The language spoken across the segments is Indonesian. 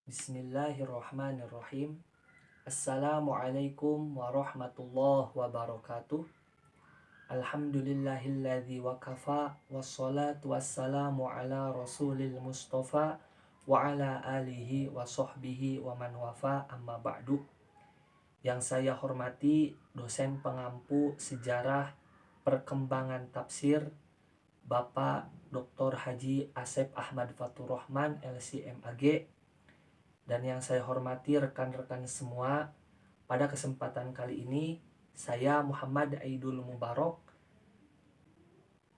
Bismillahirrahmanirrahim. Assalamualaikum warahmatullahi wabarakatuh. Alhamdulillahilladzi wakafa. Wassalatu wassalamu ala rasulil mustafa wa ala alihi wa sahbihi wa man wafa, amma ba'du. Yang saya hormati dosen pengampu sejarah perkembangan tafsir Bapak Dr. Haji Asep Ahmad Faturrahman LCMAG. Dan yang saya hormati rekan-rekan semua, pada kesempatan kali ini saya Muhammad Aidul Mubarok,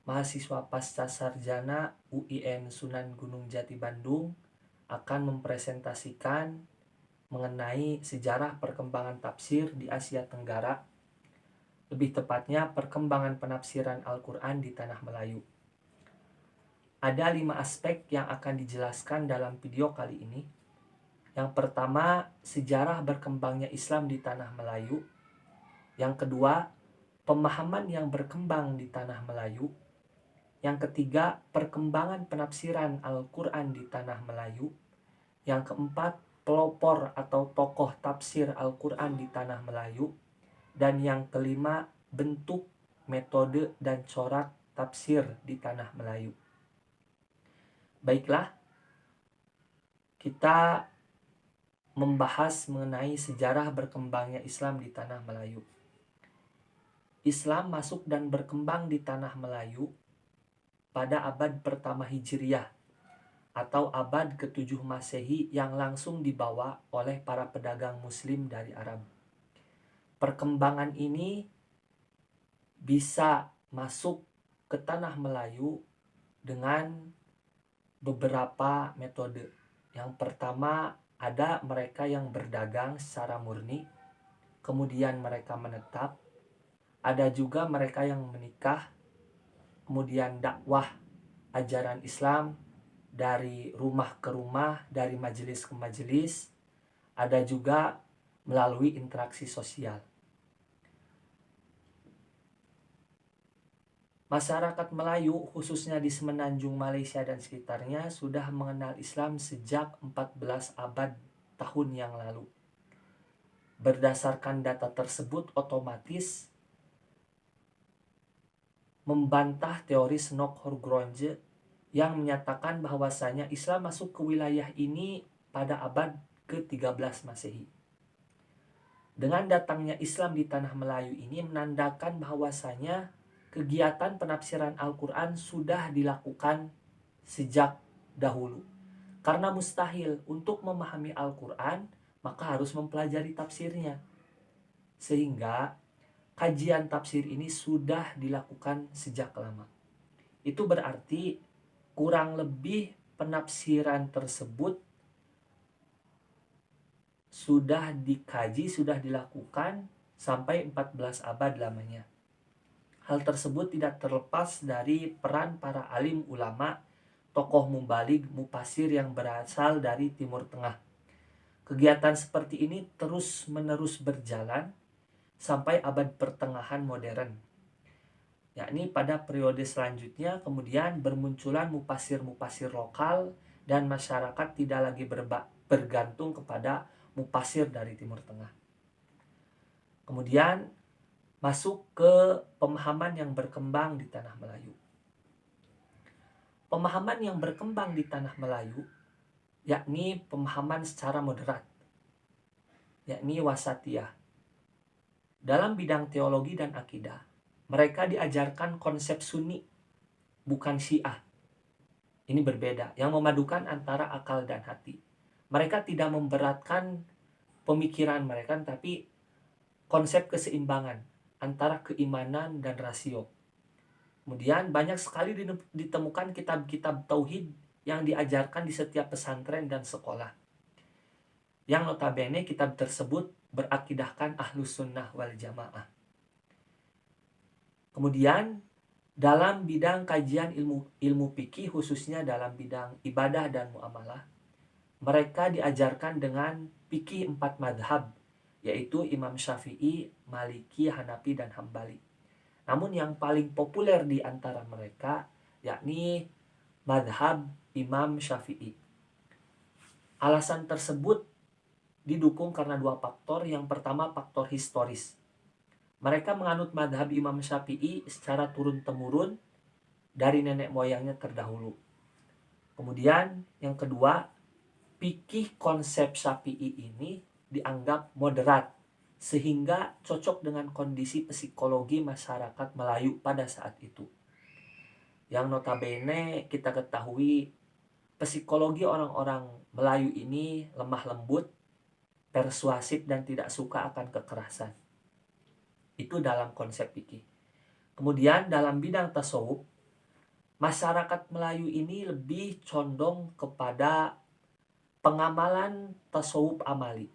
mahasiswa pasca sarjana UIN Sunan Gunung Jati Bandung, akan mempresentasikan mengenai sejarah perkembangan tafsir di Asia Tenggara, lebih tepatnya perkembangan penafsiran Al-Quran di Tanah Melayu. Ada 5 aspek yang akan dijelaskan dalam video kali ini. Yang pertama, sejarah berkembangnya Islam di Tanah Melayu. Yang kedua, pemahaman yang berkembang di Tanah Melayu. Yang ketiga, perkembangan penafsiran Al-Quran di Tanah Melayu. Yang keempat, pelopor atau tokoh tafsir Al-Quran di Tanah Melayu. Dan yang kelima, bentuk, metode, dan corak tafsir di Tanah Melayu. Baiklah, kita membahas mengenai sejarah berkembangnya Islam di Tanah Melayu. Islam masuk dan berkembang di Tanah Melayu pada abad pertama Hijriah atau abad ke-7 Masehi yang langsung dibawa oleh para pedagang Muslim dari Arab. Perkembangan ini bisa masuk ke Tanah Melayu dengan beberapa metode. Yang pertama, ada mereka yang berdagang secara murni, kemudian mereka menetap. Ada juga mereka yang menikah, kemudian dakwah ajaran Islam dari rumah ke rumah, dari majelis ke majelis. Ada juga melalui interaksi sosial. Masyarakat Melayu, khususnya di Semenanjung Malaysia dan sekitarnya, sudah mengenal Islam sejak 14 abad tahun yang lalu. Berdasarkan data tersebut, otomatis membantah teori Snokhorgrondje yang menyatakan bahwasanya Islam masuk ke wilayah ini pada abad ke-13 Masehi. Dengan datangnya Islam di Tanah Melayu ini menandakan bahwasanya kegiatan penafsiran Al-Quran sudah dilakukan sejak dahulu. Karena mustahil untuk memahami Al-Quran, maka harus mempelajari tafsirnya. Sehingga kajian tafsir ini sudah dilakukan sejak lama. Itu berarti kurang lebih penafsiran tersebut sudah dikaji, sudah dilakukan sampai 14 abad lamanya. Hal tersebut tidak terlepas dari peran para alim ulama, tokoh mubalig, mufasir yang berasal dari Timur Tengah. Kegiatan seperti ini terus-menerus berjalan sampai abad pertengahan modern. Yakni pada periode selanjutnya kemudian bermunculan mufasir-mufasir lokal dan masyarakat tidak lagi bergantung kepada mufasir dari Timur Tengah. Kemudian masuk ke pemahaman yang berkembang di Tanah Melayu. Pemahaman yang berkembang di Tanah Melayu yakni pemahaman secara moderat, yakni wasatiyah. Dalam bidang teologi dan akidah, mereka diajarkan konsep Sunni, bukan Syiah. Ini berbeda, yang memadukan antara akal dan hati. Mereka tidak memberatkan pemikiran mereka, tapi konsep keseimbangan antara keimanan dan rasio. Kemudian banyak sekali ditemukan kitab-kitab tauhid yang diajarkan di setiap pesantren dan sekolah. Yang notabene kitab tersebut berakidahkan Ahlus Sunnah wal Jamaah. Kemudian dalam bidang kajian ilmu fikih, khususnya dalam bidang ibadah dan muamalah, mereka diajarkan dengan fikih 4 madhab, yaitu Imam Syafi'i, Maliki, Hanafi, dan Hambali. Namun yang paling populer di antara mereka yakni madhab Imam Syafi'i. Alasan tersebut didukung karena dua faktor. Yang pertama, faktor historis. Mereka menganut madhab Imam Syafi'i secara turun-temurun dari nenek moyangnya terdahulu. Kemudian yang kedua, fikih konsep Syafi'i ini dianggap moderat sehingga cocok dengan kondisi psikologi masyarakat Melayu pada saat itu. Yang notabene kita ketahui psikologi orang-orang Melayu ini lemah lembut, persuasif, dan tidak suka akan kekerasan. Itu dalam konsep fikih. Kemudian dalam bidang tasawuf, masyarakat Melayu ini lebih condong kepada pengamalan tasawuf amali,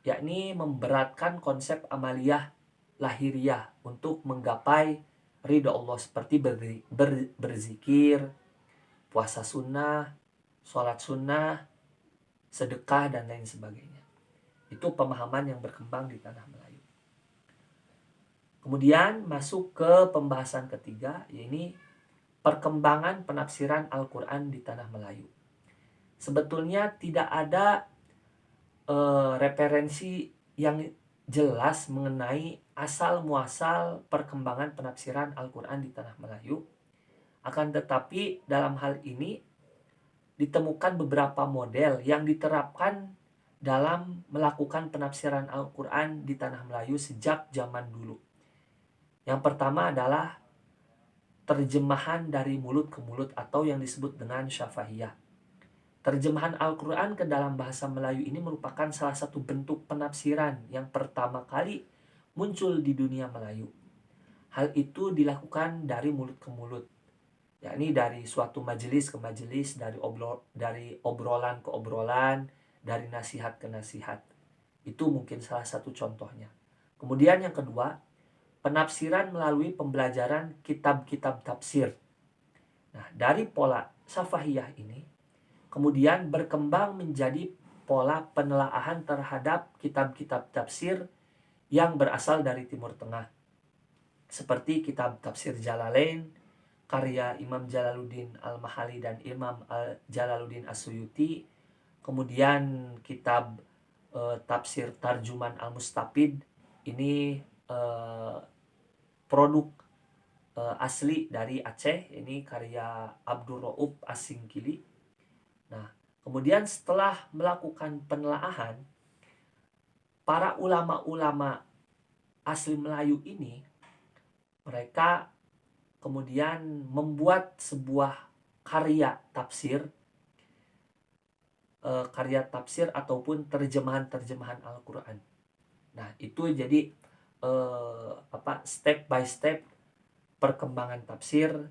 yakni memberatkan konsep amaliyah lahiriah untuk menggapai ridho Allah seperti berzikir, puasa sunnah, sholat sunnah, sedekah, dan lain sebagainya. Itu pemahaman yang berkembang di tanah Melayu. Kemudian masuk ke pembahasan ketiga, yaitu perkembangan penafsiran Al-Quran di tanah Melayu. Sebetulnya tidak ada referensi yang jelas mengenai asal muasal perkembangan penafsiran Al-Quran di tanah Melayu. Akan tetapi dalam hal ini ditemukan beberapa model yang diterapkan dalam melakukan penafsiran Al-Quran di tanah Melayu sejak zaman dulu. Yang pertama adalah terjemahan dari mulut ke mulut atau yang disebut dengan syafahiyah. Terjemahan Al-Quran ke dalam bahasa Melayu ini merupakan salah satu bentuk penafsiran yang pertama kali muncul di dunia Melayu. Hal itu dilakukan dari mulut ke mulut, yakni dari suatu majelis ke majelis, dari obrolan ke obrolan, dari nasihat ke nasihat. Itu mungkin salah satu contohnya. Kemudian yang kedua, penafsiran melalui pembelajaran kitab-kitab tafsir. Nah, dari pola syafahiyah ini kemudian berkembang menjadi pola penelaahan terhadap kitab-kitab tafsir yang berasal dari Timur Tengah. Seperti kitab tafsir Jalalain, karya Imam Jalaluddin Al-Mahali dan Imam Jalaluddin As-Suyuti. Kemudian kitab tafsir Tarjuman Al-Mustafid. Ini produk asli dari Aceh, ini karya Abdul Rauf As-Singkili. Nah, kemudian setelah melakukan penelaahan, para ulama-ulama asli Melayu ini, mereka kemudian membuat sebuah karya tafsir ataupun terjemahan Al-Quran. Nah, itu jadi step by step perkembangan tafsir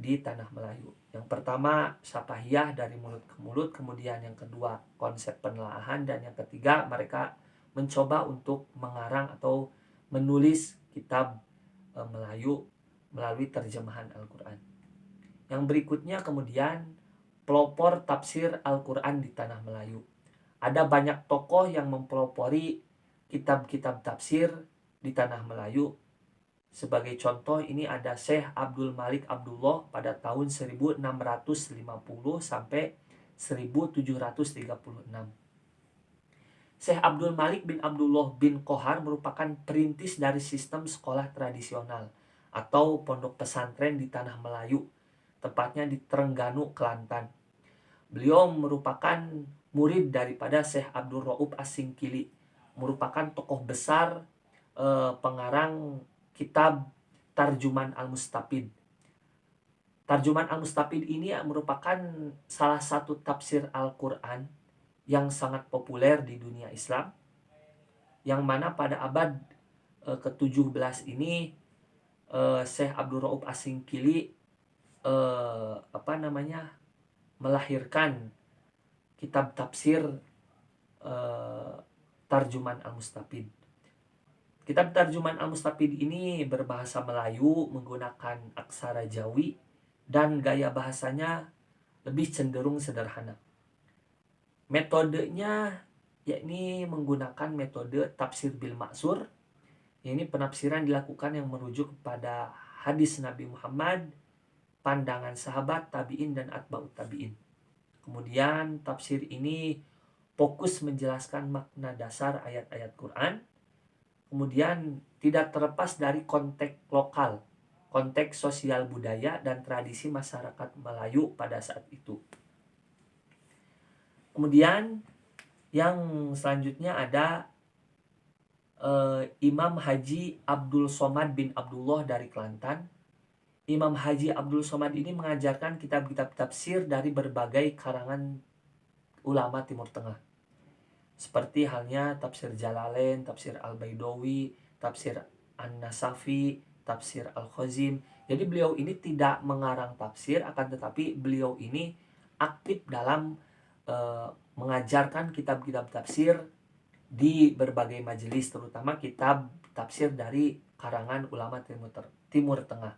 di tanah Melayu. Yang pertama syafahiyah dari mulut ke mulut, kemudian yang kedua konsep penelaahan, dan yang ketiga mereka mencoba untuk mengarang atau menulis kitab Melayu melalui terjemahan Al-Quran. Yang berikutnya kemudian pelopor tafsir Al-Quran di tanah Melayu. Ada banyak tokoh yang mempelopori kitab-kitab tafsir di tanah Melayu. Sebagai contoh ini ada Syekh Abdul Malik Abdullah pada tahun 1650 sampai 1736. Syekh Abdul Malik bin Abdullah bin Qohar merupakan perintis dari sistem sekolah tradisional atau pondok pesantren di tanah Melayu, tepatnya di Trengganu, Kelantan. Beliau merupakan murid daripada Syekh Abdul Rauf As-Singkili, merupakan tokoh besar pengarang kitab Tarjuman Al-Mustafid. Tarjuman Al-Mustafid ini merupakan salah satu tafsir Al-Quran yang sangat populer di dunia Islam, yang mana pada abad ke-17 ini Syekh Abdul Rauf As-Singkili melahirkan kitab tafsir Tarjuman Al-Mustafid. Kitab Tarjuman Al-Mustafid ini berbahasa Melayu menggunakan aksara Jawi dan gaya bahasanya lebih cenderung sederhana. Metodenya yakni menggunakan metode tafsir bil maksur. Ini penafsiran dilakukan yang merujuk kepada hadis Nabi Muhammad, pandangan sahabat, tabi'in, dan atba'ut tabi'in. Kemudian tafsir ini fokus menjelaskan makna dasar ayat-ayat Quran, kemudian tidak terlepas dari konteks lokal, konteks sosial budaya dan tradisi masyarakat Melayu pada saat itu. Kemudian yang selanjutnya ada Imam Haji Abdul Somad bin Abdullah dari Kelantan. Imam Haji Abdul Somad ini mengajarkan kitab-kitab tafsir dari berbagai karangan ulama Timur Tengah. Seperti halnya tafsir Jalalain, tafsir Al-Baidawi, tafsir An-Nasafi, tafsir Al-Khazim. Jadi beliau ini tidak mengarang tafsir, akan tetapi beliau ini aktif dalam mengajarkan kitab-kitab tafsir di berbagai majelis, terutama kitab tafsir dari karangan ulama Timur Tengah.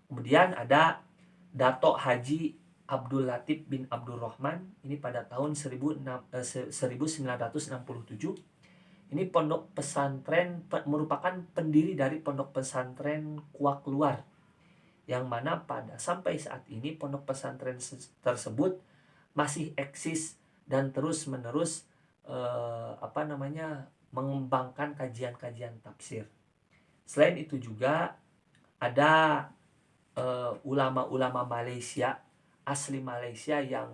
Kemudian ada Dato' Haji Abdul Latif bin Abdul Rahman, ini pada tahun 1967. Ini pondok pesantren, merupakan pendiri dari pondok pesantren Kuak Luar, yang mana pada sampai saat ini pondok pesantren tersebut masih eksis dan terus menerus mengembangkan kajian-kajian tafsir. Selain itu juga ada ulama-ulama Malaysia, asli Malaysia, yang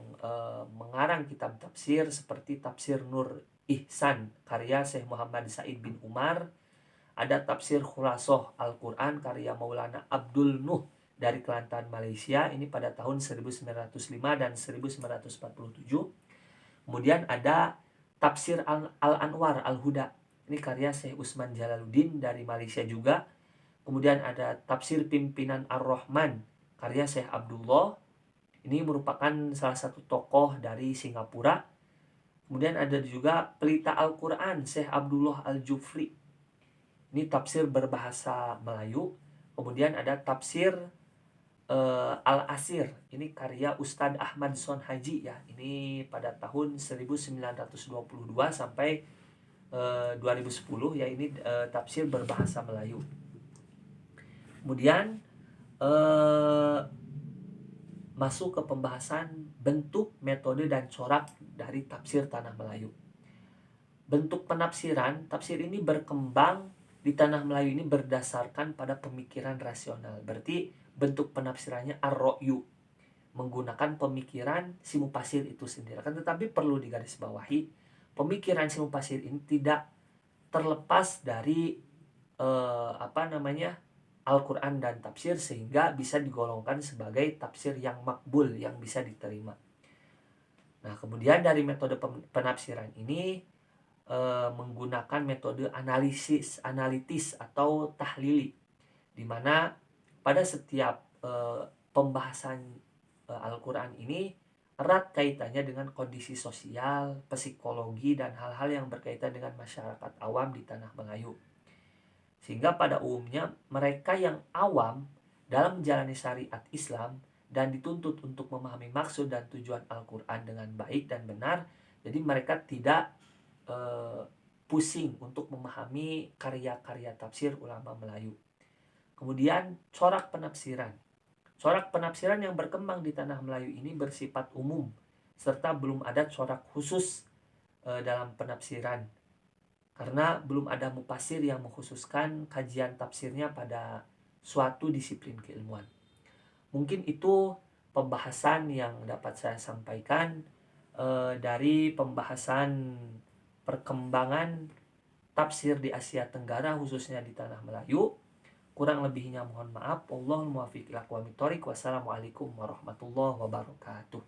mengarang kitab tafsir seperti tafsir Nur Ihsan karya Syekh Muhammad Said bin Umar, ada tafsir Khulasoh Al-Quran karya Maulana Abdul Nuh dari Kelantan, Malaysia, ini pada tahun 1905 dan 1947. Kemudian ada tafsir Al-Anwar Al-Huda, ini karya Syekh Usman Jalaluddin dari Malaysia juga. Kemudian ada tafsir Pimpinan Ar-Rahman karya Syekh Abdullah, ini merupakan salah satu tokoh dari Singapura. Kemudian ada juga Pelita Al-Quran Syekh Abdullah Al-Jufri, ini tafsir berbahasa Melayu. Kemudian ada tafsir Al-Asir, ini karya Ustadz Ahmad Son Haji ya, ini pada tahun 1922 sampai 2010 ya, ini tafsir berbahasa Melayu. Kemudian masuk ke pembahasan bentuk, metode, dan corak dari tafsir Tanah Melayu. Bentuk penafsiran, tafsir ini berkembang di Tanah Melayu ini berdasarkan pada pemikiran rasional. Berarti bentuk penafsirannya ar-ro'yu, menggunakan pemikiran si mufasir itu sendiri. Kan tetapi perlu digarisbawahi, pemikiran si mufasir ini tidak terlepas dari Al-Quran dan tafsir, sehingga bisa digolongkan sebagai tafsir yang makbul, yang bisa diterima. Nah, kemudian dari metode penafsiran ini menggunakan metode analitis atau tahlili, di mana pada setiap pembahasan Al-Quran ini erat kaitannya dengan kondisi sosial, psikologi, dan hal-hal yang berkaitan dengan masyarakat awam di Tanah Melayu. Sehingga pada umumnya mereka yang awam dalam menjalani syariat Islam dan dituntut untuk memahami maksud dan tujuan Al-Quran dengan baik dan benar, jadi mereka tidak pusing untuk memahami karya-karya tafsir ulama Melayu. Kemudian corak penafsiran. Corak penafsiran yang berkembang di Tanah Melayu ini bersifat umum, serta belum ada corak khusus dalam penafsiran, karena belum ada mufasir yang mengkhususkan kajian tafsirnya pada suatu disiplin keilmuan. Mungkin itu pembahasan yang dapat saya sampaikan dari pembahasan perkembangan tafsir di Asia Tenggara, khususnya di Tanah Melayu. Kurang lebihnya mohon maaf. Wallahul muwaffiq ila aqwamit thoriq. Wassalamualaikum warahmatullahi wabarakatuh.